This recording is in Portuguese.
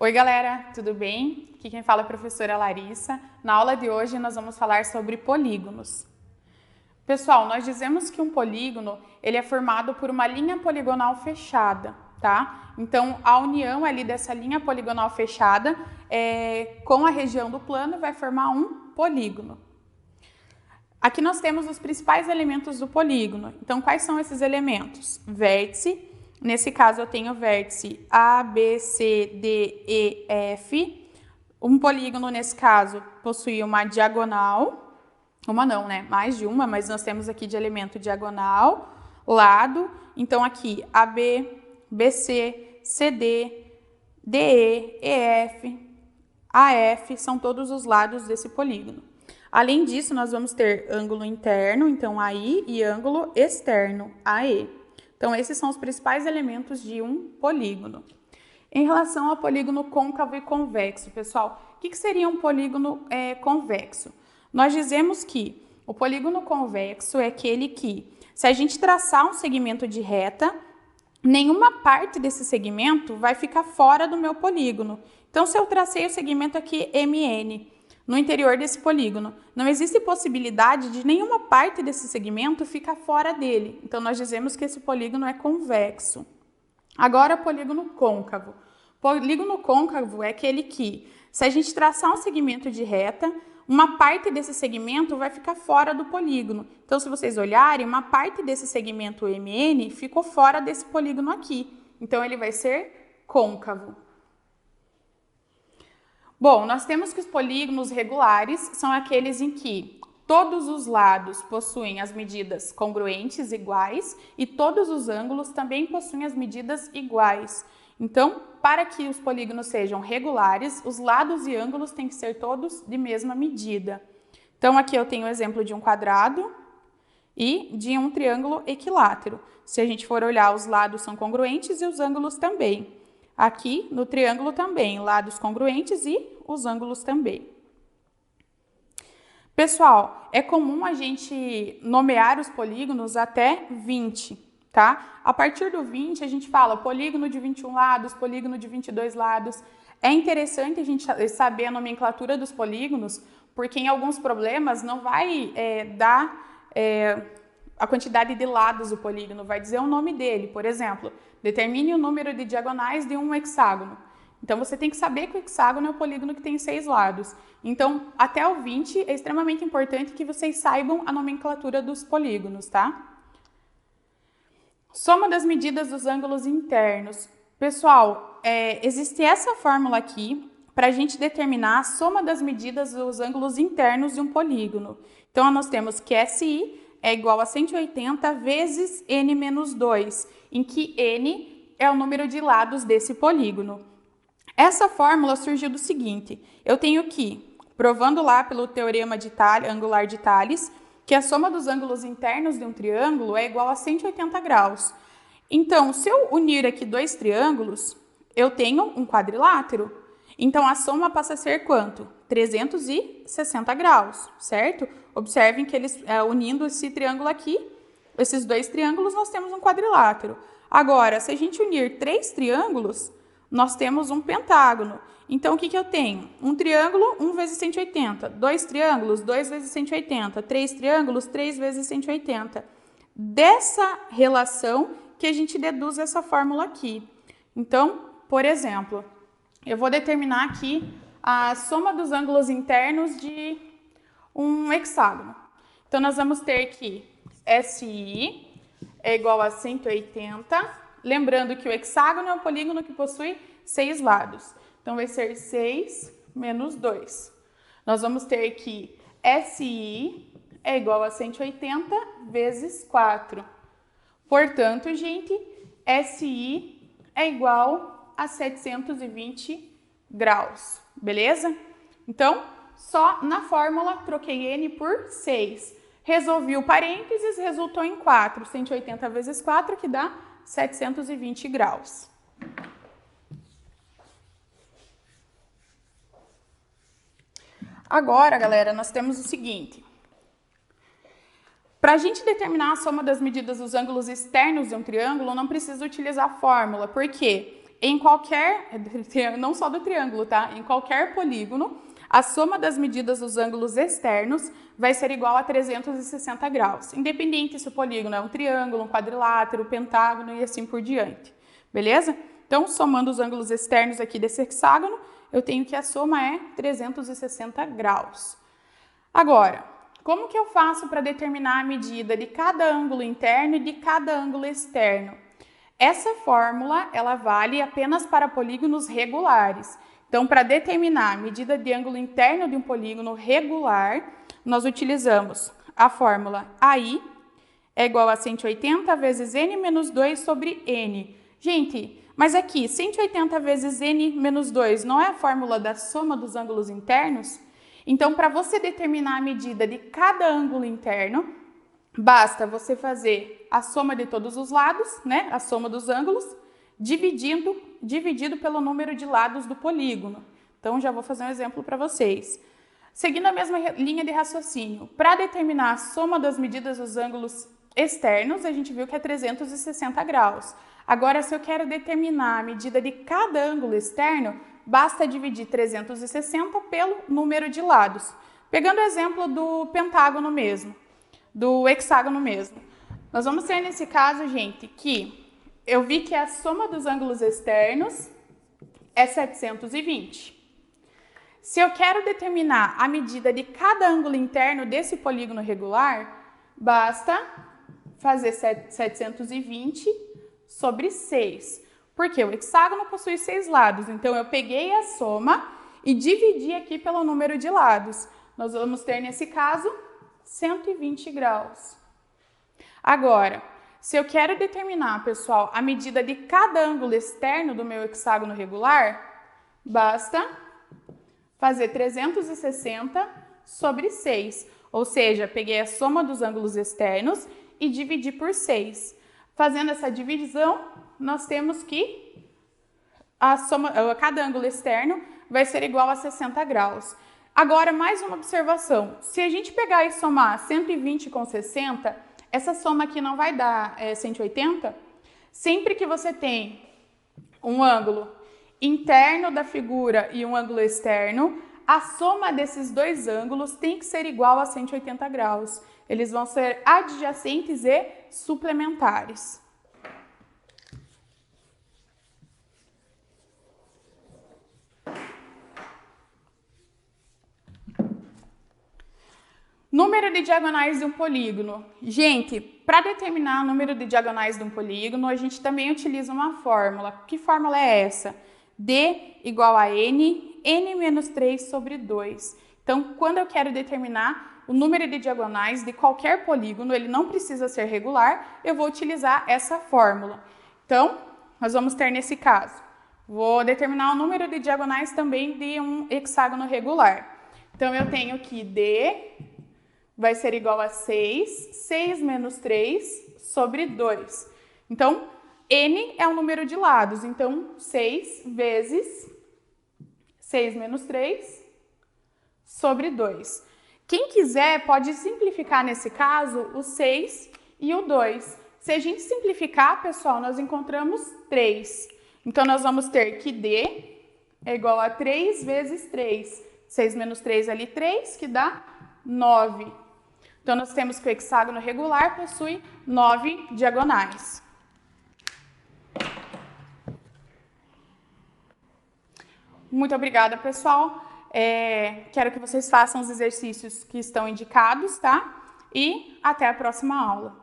Oi galera, tudo bem? Aqui quem fala é a professora Larissa. Na aula de hoje nós vamos falar sobre polígonos. Pessoal, nós dizemos que um polígono ele é formado por uma linha poligonal fechada, tá? Então a união ali dessa linha poligonal fechada com a região do plano vai formar um polígono. Aqui nós temos os principais elementos do polígono. Então quais são esses elementos? Vértice. Nesse caso, eu tenho vértice A, B, C, D, E, F. Um polígono, nesse caso, possui uma diagonal. Uma não, né? Mais de uma, mas nós temos aqui de elemento diagonal, lado. Então, aqui, AB, BC, CD, DE, EF, AF, são todos os lados desse polígono. Além disso, nós vamos ter ângulo interno, então AI, e ângulo externo, AE. Então, esses são os principais elementos de um polígono. Em relação ao polígono côncavo e convexo, pessoal, o que seria um polígono convexo? Nós dizemos que o polígono convexo é aquele que, se a gente traçar um segmento de reta, nenhuma parte desse segmento vai ficar fora do meu polígono. Então, se eu tracei o segmento aqui MN, no interior desse polígono, não existe possibilidade de nenhuma parte desse segmento ficar fora dele. Então, nós dizemos que esse polígono é convexo. Agora, polígono côncavo. Polígono côncavo é aquele que, se a gente traçar um segmento de reta, uma parte desse segmento vai ficar fora do polígono. Então, se vocês olharem, uma parte desse segmento MN ficou fora desse polígono aqui. Então, ele vai ser côncavo. Bom, nós temos que os polígonos regulares são aqueles em que todos os lados possuem as medidas congruentes iguais e todos os ângulos também possuem as medidas iguais. Então, para que os polígonos sejam regulares, os lados e ângulos têm que ser todos de mesma medida. Então, aqui eu tenho o exemplo de um quadrado e de um triângulo equilátero. Se a gente for olhar, os lados são congruentes e os ângulos também. Aqui, no triângulo também, lados congruentes e os ângulos também. Pessoal, é comum a gente nomear os polígonos até 20, tá? A partir do 20, a gente fala polígono de 21 lados, polígono de 22 lados. É interessante a gente saber a nomenclatura dos polígonos, porque em alguns problemas não vai dar a quantidade de lados do polígono, vai dizer o nome dele. Por exemplo, determine o número de diagonais de um hexágono. Então, você tem que saber que o hexágono é o polígono que tem 6 lados. Então, até o 20 é extremamente importante que vocês saibam a nomenclatura dos polígonos, tá? Soma das medidas dos ângulos internos. Pessoal, existe essa fórmula aqui para a gente determinar a soma das medidas dos ângulos internos de um polígono. Então, nós temos que SI é igual a 180 vezes n menos 2, em que n é o número de lados desse polígono. Essa fórmula surgiu do seguinte: eu tenho que, provando lá pelo teorema angular de Thales, que a soma dos ângulos internos de um triângulo é igual a 180 graus. Então, se eu unir aqui dois triângulos, eu tenho um quadrilátero. Então, a soma passa a ser quanto? 360 graus, certo? Observem que eles, unindo esse triângulo aqui, esses dois triângulos, nós temos um quadrilátero. Agora, se a gente unir 3 triângulos, nós temos um pentágono. Então, o que eu tenho? Um triângulo, 1 vezes 180. 2 triângulos, 2 vezes 180. 3 triângulos, 3 vezes 180. Dessa relação que a gente deduz essa fórmula aqui. Então, por exemplo, eu vou determinar aqui a soma dos ângulos internos de um hexágono. Então, nós vamos ter que SI é igual a 180. Lembrando que o hexágono é um polígono que possui 6 lados. Então, vai ser 6 menos 2. Nós vamos ter que SI é igual a 180 vezes 4. Portanto, gente, SI é igual a 720 graus. Beleza? Então, só na fórmula troquei N por 6. Resolvi o parênteses, resultou em 4. 180 vezes 4, que dá 720 graus. Agora, galera, nós temos o seguinte. Para a gente determinar a soma das medidas dos ângulos externos de um triângulo, não precisa utilizar a fórmula. Por quê? em qualquer, não só do triângulo, tá? Em qualquer polígono, a soma das medidas dos ângulos externos vai ser igual a 360 graus, independente se o polígono é um triângulo, um quadrilátero, pentágono e assim por diante, beleza? Então, somando os ângulos externos aqui desse hexágono, eu tenho que a soma é 360 graus. Agora, como que eu faço para determinar a medida de cada ângulo interno e de cada ângulo externo? Essa fórmula, ela vale apenas para polígonos regulares. Então, para determinar a medida de ângulo interno de um polígono regular, nós utilizamos a fórmula AI é igual a 180 vezes n menos 2 sobre n. Gente, mas aqui, 180 vezes n menos 2 não é a fórmula da soma dos ângulos internos? Então, para você determinar a medida de cada ângulo interno, basta você fazer a soma de todos os lados, né? A soma dos ângulos, dividido pelo número de lados do polígono. Então, já vou fazer um exemplo para vocês. Seguindo a mesma linha de raciocínio, para determinar a soma das medidas dos ângulos externos, a gente viu que é 360 graus. Agora, se eu quero determinar a medida de cada ângulo externo, basta dividir 360 pelo número de lados. Pegando o exemplo do pentágono mesmo, do hexágono mesmo. Nós vamos ter nesse caso, gente, que eu vi que a soma dos ângulos externos é 720. Se eu quero determinar a medida de cada ângulo interno desse polígono regular, basta fazer 720 sobre 6. Porque o hexágono possui 6 lados, então eu peguei a soma e dividi aqui pelo número de lados. Nós vamos ter, nesse caso, 120 graus. Agora, se eu quero determinar, pessoal, a medida de cada ângulo externo do meu hexágono regular, basta fazer 360 sobre 6. Ou seja, peguei a soma dos ângulos externos e dividi por 6. Fazendo essa divisão, nós temos que cada ângulo externo vai ser igual a 60 graus. Agora, mais uma observação. Se a gente pegar e somar 120 com 60, essa soma aqui não vai dar 180. Sempre que você tem um ângulo interno da figura e um ângulo externo, a soma desses dois ângulos tem que ser igual a 180 graus. Eles vão ser adjacentes e suplementares. Número de diagonais de um polígono. Gente, para determinar o número de diagonais de um polígono, a gente também utiliza uma fórmula. Que fórmula é essa? D igual a n menos 3 sobre 2. Então, quando eu quero determinar o número de diagonais de qualquer polígono, ele não precisa ser regular, eu vou utilizar essa fórmula. Então, nós vamos ter nesse caso, vou determinar o número de diagonais também de um hexágono regular. Então, eu tenho que D vai ser igual a 6 menos 3 sobre 2. Então, n é o número de lados, então 6 vezes 6 menos 3 sobre 2. Quem quiser pode simplificar nesse caso o 6 e o 2. Se a gente simplificar, pessoal, nós encontramos 3. Então, nós vamos ter que D é igual a 3 vezes 3. 6 menos 3 ali, 3, que dá 9. Então, nós temos que o hexágono regular possui 9 diagonais. Muito obrigada, pessoal. Quero que vocês façam os exercícios que estão indicados, tá? E até a próxima aula.